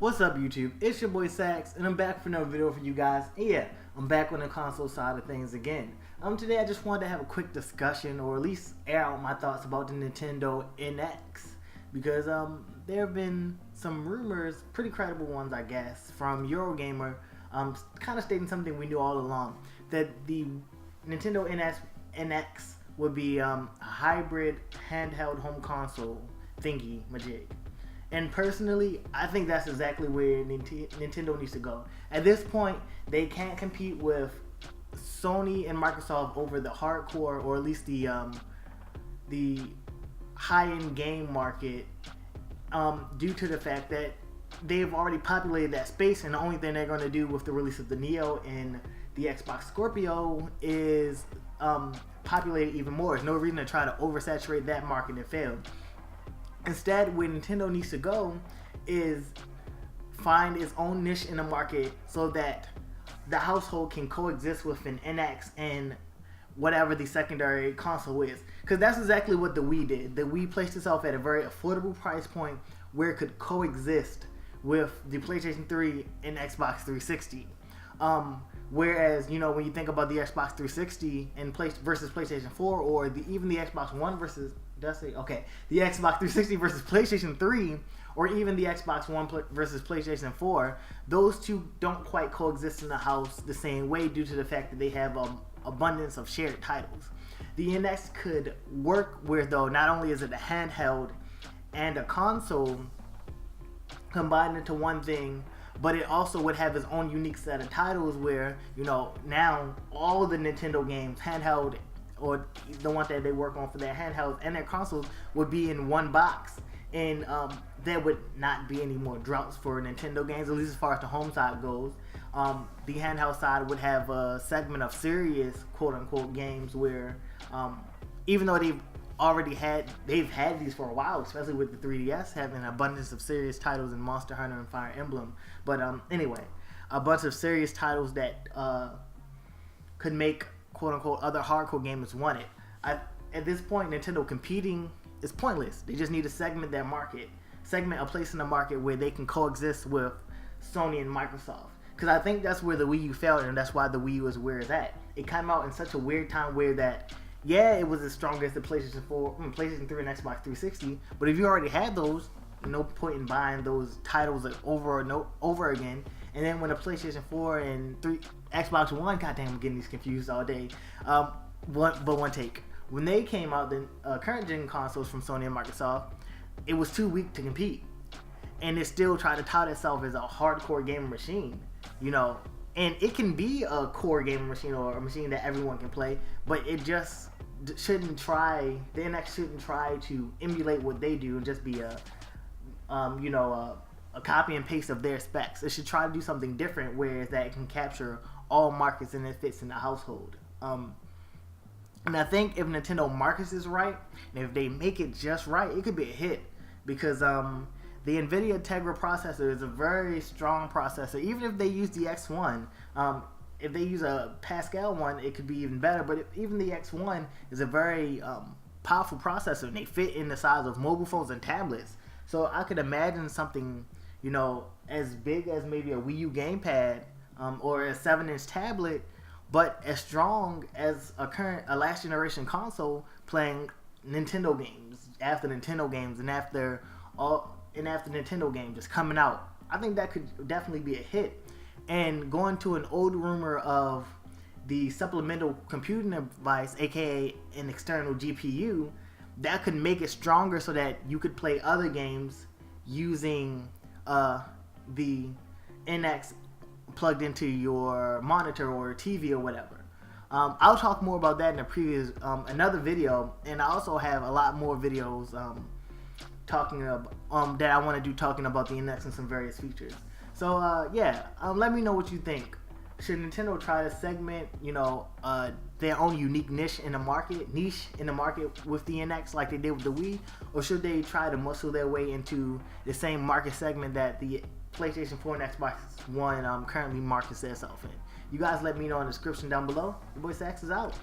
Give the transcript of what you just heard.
What's up, YouTube? It's your boy Sax, and I'm back for another video for you guys. And yeah, I'm back on the console side of things again. Today I just wanted to have a quick discussion, or at least air out my thoughts about the Nintendo NX, because there have been some rumors, pretty credible ones, I guess, from Eurogamer, kind of stating something we knew all along, that the Nintendo NX would be a hybrid handheld home console thingy majig. And personally, I think that's exactly where Nintendo needs to go. At this point, they can't compete with Sony and Microsoft over the hardcore, or at least the high-end game market, due to the fact that they've already populated that space, and the only thing they're going to do with the release of the Neo and the Xbox Scorpio is populate it even more. There's no reason to try to oversaturate that market and fail. Instead, where Nintendo needs to go is find its own niche in the market so that the household can coexist with an NX and whatever the secondary console is. Because that's exactly what the Wii did. The Wii placed itself at a very affordable price point where it could coexist with the PlayStation 3 and Xbox 360. Whereas, you know, when you think about the Xbox 360 and versus PlayStation 4, or even the Xbox One versus the Xbox 360 versus PlayStation 3, or even the Xbox One versus PlayStation 4, those two don't quite coexist in the house the same way due to the fact that they have abundance of shared titles. The NX could work where, though, not only is it a handheld and a console combined into one thing, but it also would have its own unique set of titles where, you know, now all of the Nintendo games, handheld or the ones that they work on for their handhelds and their consoles, would be in one box. And there would not be any more droughts for Nintendo games, at least as far as the home side goes. The handheld side would have a segment of serious quote-unquote games where, even though they've had these for a while, especially with the 3DS having an abundance of serious titles in Monster Hunter and Fire Emblem. But anyway, a bunch of serious titles that could make quote-unquote other hardcore gamers want it. At this point, Nintendo competing is pointless. They just need to segment their market, segment a place in the market where they can coexist with Sony and Microsoft. Because I think that's where the Wii U failed, and that's why the Wii U is where it's at. It came out in such a weird time where that, yeah, it was as strong as the PlayStation 4, PlayStation 3 and Xbox 360, but if you already had those, no point in buying those titles over again. And then when the PlayStation 4 and Xbox One, goddamn, I'm getting these confused all day. One take. When they came out, the current gen consoles from Sony and Microsoft, it was too weak to compete, and it still tried to tout itself as a hardcore gaming machine, you know. And it can be a core gaming machine or a machine that everyone can play, but it just shouldn't try. The NX shouldn't try to emulate what they do and just be a copy and paste of their specs. It should try to do something different, whereas that it can capture all markets and it fits in the household. And I think if Nintendo markets is right, and if they make it just right, it could be a hit. Because the NVIDIA Tegra processor is a very strong processor. Even if they use the X1, if they use a Pascal one, it could be even better. But even the X1 is a very powerful processor, and they fit in the size of mobile phones and tablets. So I could imagine something, you know, as big as maybe a Wii U gamepad, or a 7-inch tablet, but as strong as a last generation console playing Nintendo games after Nintendo games and after Nintendo games just coming out. I think that could definitely be a hit. And going to an old rumor of the supplemental computing device, aka an external GPU, that could make it stronger so that you could play other games using the NX plugged into your monitor or TV or whatever. I'll talk more about that in a previous another video, and I also have a lot more videos talking about that I want to do talking about the NX and some various features. So yeah, let me know what you think. Should Nintendo try to segment, you know, their own unique niche in the market with the NX like they did with the Wii, or should they try to muscle their way into the same market segment that the PlayStation 4 and Xbox One currently markets itself in? You guys let me know in the description down below. Your boy Sax is out.